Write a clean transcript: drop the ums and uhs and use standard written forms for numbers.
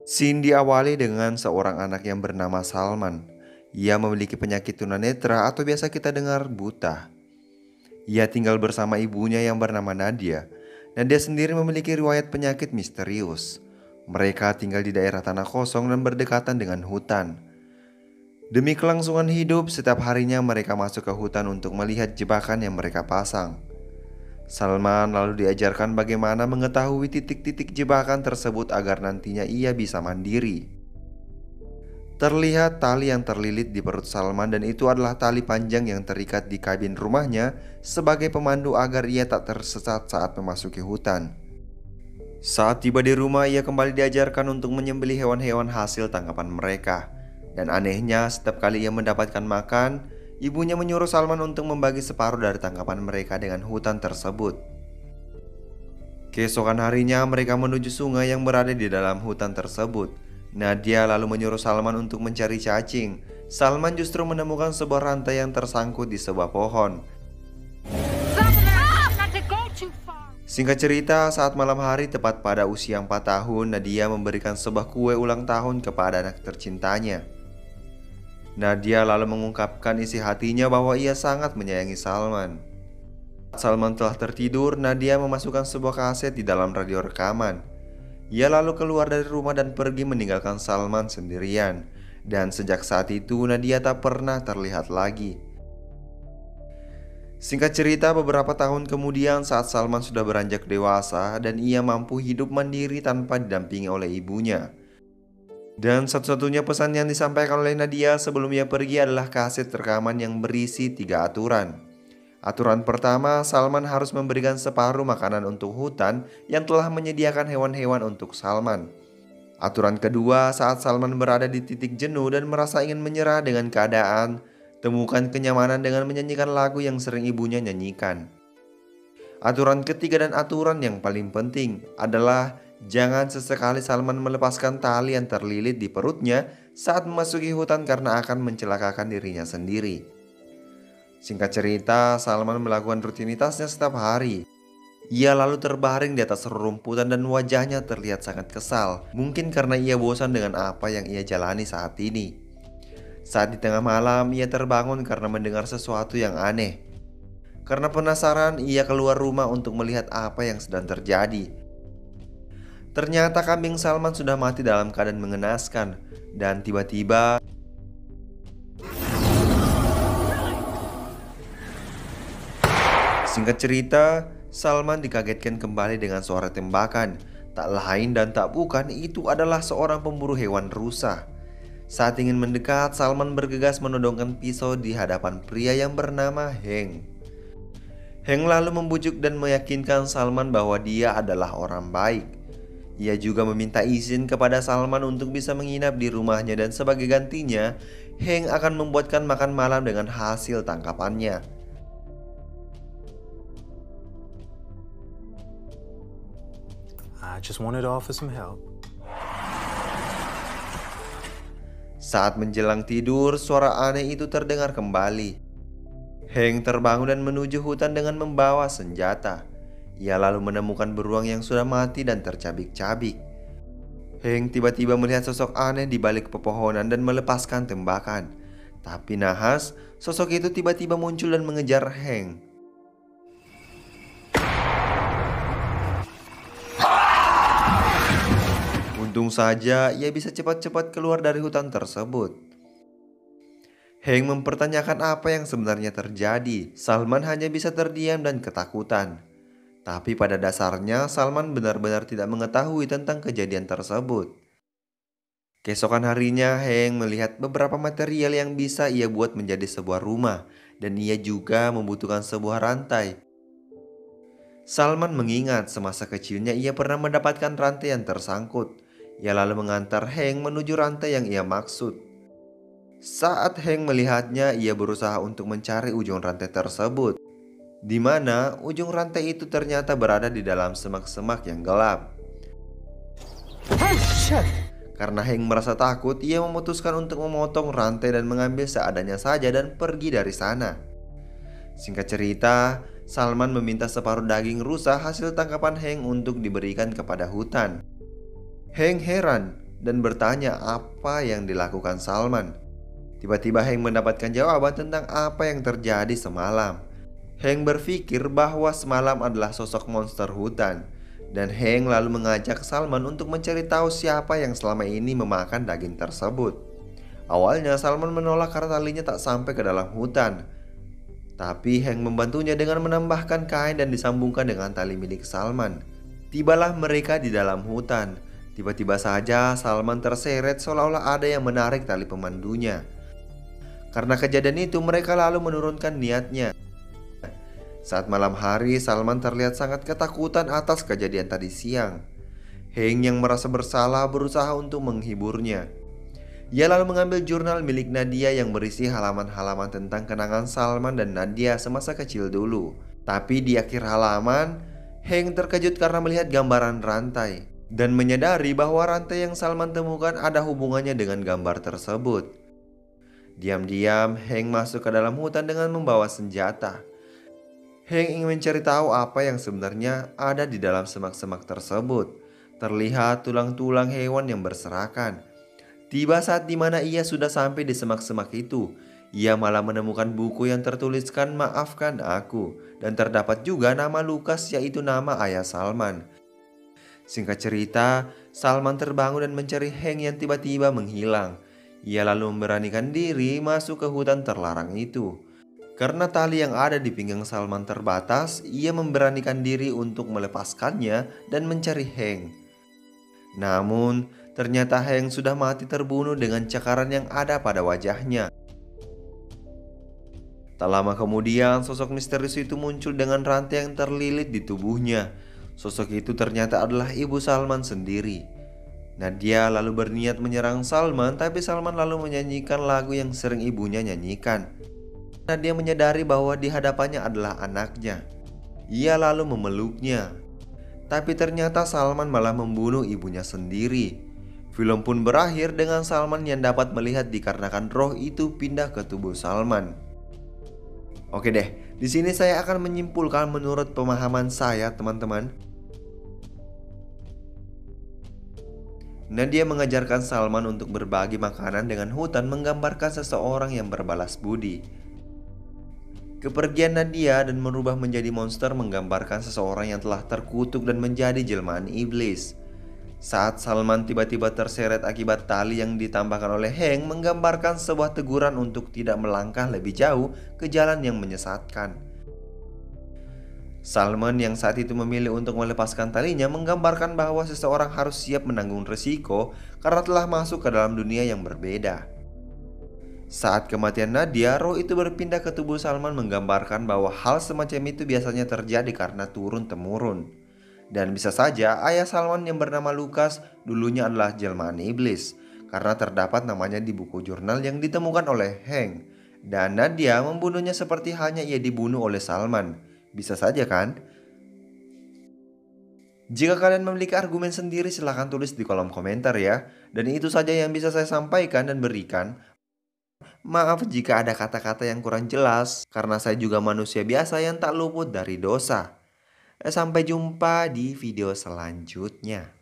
Scene diawali dengan seorang anak yang bernama Salman. Ia memiliki penyakit tunanetra atau biasa kita dengar buta. Ia tinggal bersama ibunya yang bernama Nadia. Nadia sendiri memiliki riwayat penyakit misterius. Mereka tinggal di daerah tanah kosong dan berdekatan dengan hutan. Demi kelangsungan hidup, setiap harinya mereka masuk ke hutan untuk melihat jebakan yang mereka pasang. Salman lalu diajarkan bagaimana mengetahui titik-titik jebakan tersebut agar nantinya ia bisa mandiri. Terlihat tali yang terlilit di perut Salman dan itu adalah tali panjang yang terikat di kabin rumahnya sebagai pemandu agar ia tak tersesat saat memasuki hutan. Saat tiba di rumah, ia kembali diajarkan untuk menyembelih hewan-hewan hasil tangkapan mereka. Dan anehnya, setiap kali ia mendapatkan makan, ibunya menyuruh Salman untuk membagi separuh dari tangkapan mereka dengan hutan tersebut. Keesokan harinya mereka menuju sungai yang berada di dalam hutan tersebut. Nadia lalu menyuruh Salman untuk mencari cacing. Salman justru menemukan sebuah rantai yang tersangkut di sebuah pohon. Singkat cerita, saat malam hari tepat pada usia 4 tahun, Nadia memberikan sebuah kue ulang tahun kepada anak tercintanya. Nadia lalu mengungkapkan isi hatinya bahwa ia sangat menyayangi Salman. Saat Salman telah tertidur, Nadia memasukkan sebuah kaset di dalam radio rekaman. Ia lalu keluar dari rumah dan pergi meninggalkan Salman sendirian. Dan sejak saat itu Nadia tak pernah terlihat lagi. Singkat cerita, beberapa tahun kemudian saat Salman sudah beranjak dewasa dan ia mampu hidup mandiri tanpa didampingi oleh ibunya. Dan satu-satunya pesan yang disampaikan oleh Nadia sebelum ia pergi adalah kaset rekaman yang berisi 3 aturan. Aturan pertama, Salman harus memberikan separuh makanan untuk hutan yang telah menyediakan hewan-hewan untuk Salman. Aturan kedua, saat Salman berada di titik jenuh dan merasa ingin menyerah dengan keadaan, temukan kenyamanan dengan menyanyikan lagu yang sering ibunya nyanyikan. Aturan ketiga dan aturan yang paling penting adalah jangan sesekali Salman melepaskan tali yang terlilit di perutnya saat memasuki hutan karena akan mencelakakan dirinya sendiri. Singkat cerita, Salman melakukan rutinitasnya setiap hari. Ia lalu terbaring di atas rerumputan dan wajahnya terlihat sangat kesal, mungkin karena ia bosan dengan apa yang ia jalani saat ini. Saat di tengah malam, ia terbangun karena mendengar sesuatu yang aneh. Karena penasaran, ia keluar rumah untuk melihat apa yang sedang terjadi. Ternyata kambing Salman sudah mati dalam keadaan mengenaskan. Dan tiba-tiba singkat cerita, Salman dikagetkan kembali dengan suara tembakan. Tak lain dan tak bukan, itu adalah seorang pemburu hewan rusa. Saat ingin mendekat, Salman bergegas menodongkan pisau di hadapan pria yang bernama Heng. Heng lalu membujuk dan meyakinkan Salman bahwa dia adalah orang baik. Ia juga meminta izin kepada Salman untuk bisa menginap di rumahnya dan sebagai gantinya, Heng akan membuatkan makan malam dengan hasil tangkapannya. I just wanted to offer some help. Saat menjelang tidur, suara aneh itu terdengar kembali. Heng terbangun dan menuju hutan dengan membawa senjata. Ia lalu menemukan beruang yang sudah mati dan tercabik-cabik. Heng tiba-tiba melihat sosok aneh di balik pepohonan dan melepaskan tembakan. Tapi nahas, sosok itu tiba-tiba muncul dan mengejar Heng. Untung saja ia bisa cepat-cepat keluar dari hutan tersebut. Heng mempertanyakan apa yang sebenarnya terjadi. Salman hanya bisa terdiam dan ketakutan. Tapi pada dasarnya Salman benar-benar tidak mengetahui tentang kejadian tersebut. Keesokan harinya Heng melihat beberapa material yang bisa ia buat menjadi sebuah rumah. Dan ia juga membutuhkan sebuah rantai. Salman mengingat semasa kecilnya ia pernah mendapatkan rantai yang tersangkut. Ia lalu mengantar Heng menuju rantai yang ia maksud. Saat Heng melihatnya, ia berusaha untuk mencari ujung rantai tersebut, di mana ujung rantai itu ternyata berada di dalam semak-semak yang gelap. Karena Heng merasa takut, ia memutuskan untuk memotong rantai dan mengambil seadanya saja dan pergi dari sana. Singkat cerita, Salman meminta separuh daging rusa hasil tangkapan Heng untuk diberikan kepada hutan. Heng heran dan bertanya apa yang dilakukan Salman. Tiba-tiba Hank mendapatkan jawaban tentang apa yang terjadi semalam. Hank berpikir bahwa semalam adalah sosok monster hutan, dan Hank lalu mengajak Salman untuk mencari tahu siapa yang selama ini memakan daging tersebut. Awalnya Salman menolak karena talinya tak sampai ke dalam hutan. Tapi Hank membantunya dengan menambahkan kain dan disambungkan dengan tali milik Salman. Tibalah mereka di dalam hutan. Tiba-tiba saja Salman terseret seolah-olah ada yang menarik tali pemandunya. Karena kejadian itu mereka lalu menurunkan niatnya. Saat malam hari, Salman terlihat sangat ketakutan atas kejadian tadi siang. Hank yang merasa bersalah berusaha untuk menghiburnya. Ia lalu mengambil jurnal milik Nadia yang berisi halaman-halaman tentang kenangan Salman dan Nadia semasa kecil dulu. Tapi di akhir halaman, Hank terkejut karena melihat gambaran rantai dan menyadari bahwa rantai yang Salman temukan ada hubungannya dengan gambar tersebut. Diam-diam, Hank masuk ke dalam hutan dengan membawa senjata. Hank ingin mencari tahu apa yang sebenarnya ada di dalam semak-semak tersebut. Terlihat tulang-tulang hewan yang berserakan. Tiba saat dimana ia sudah sampai di semak-semak itu, ia malah menemukan buku yang tertuliskan "Maafkan Aku" dan terdapat juga nama Lukas, yaitu nama ayah Salman. Singkat cerita, Salman terbangun dan mencari Hank yang tiba-tiba menghilang. Ia lalu memberanikan diri masuk ke hutan terlarang itu. Karena tali yang ada di pinggang Salman terbatas, ia memberanikan diri untuk melepaskannya dan mencari Hank. Namun, ternyata Hank sudah mati terbunuh dengan cakaran yang ada pada wajahnya. Tak lama kemudian, sosok misterius itu muncul dengan rantai yang terlilit di tubuhnya. Sosok itu ternyata adalah ibu Salman sendiri. Nadia lalu berniat menyerang Salman, tapi Salman lalu menyanyikan lagu yang sering ibunya nyanyikan. Nadia menyadari bahwa di hadapannya adalah anaknya. Ia lalu memeluknya. Tapi ternyata Salman malah membunuh ibunya sendiri. Film pun berakhir dengan Salman yang dapat melihat dikarenakan roh itu pindah ke tubuh Salman. Oke deh, di sini saya akan menyimpulkan menurut pemahaman saya, teman-teman. Nadia mengajarkan Salman untuk berbagi makanan dengan hutan menggambarkan seseorang yang berbalas budi. Kepergian Nadia dan merubah menjadi monster menggambarkan seseorang yang telah terkutuk dan menjadi jelmaan iblis. Saat Salman tiba-tiba terseret akibat tali yang ditambahkan oleh Hank menggambarkan sebuah teguran untuk tidak melangkah lebih jauh ke jalan yang menyesatkan. Salman yang saat itu memilih untuk melepaskan talinya menggambarkan bahwa seseorang harus siap menanggung risiko karena telah masuk ke dalam dunia yang berbeda. Saat kematian Nadia, roh itu berpindah ke tubuh Salman menggambarkan bahwa hal semacam itu biasanya terjadi karena turun-temurun. Dan bisa saja ayah Salman yang bernama Lukas dulunya adalah jelmaan iblis, karena terdapat namanya di buku jurnal yang ditemukan oleh Hank. Dan Nadia membunuhnya seperti halnya ia dibunuh oleh Salman. Bisa saja kan? Jika kalian memiliki argumen sendiri silahkan tulis di kolom komentar ya. Dan itu saja yang bisa saya sampaikan dan berikan. Maaf jika ada kata-kata yang kurang jelas, karena saya juga manusia biasa yang tak luput dari dosa. Sampai jumpa di video selanjutnya.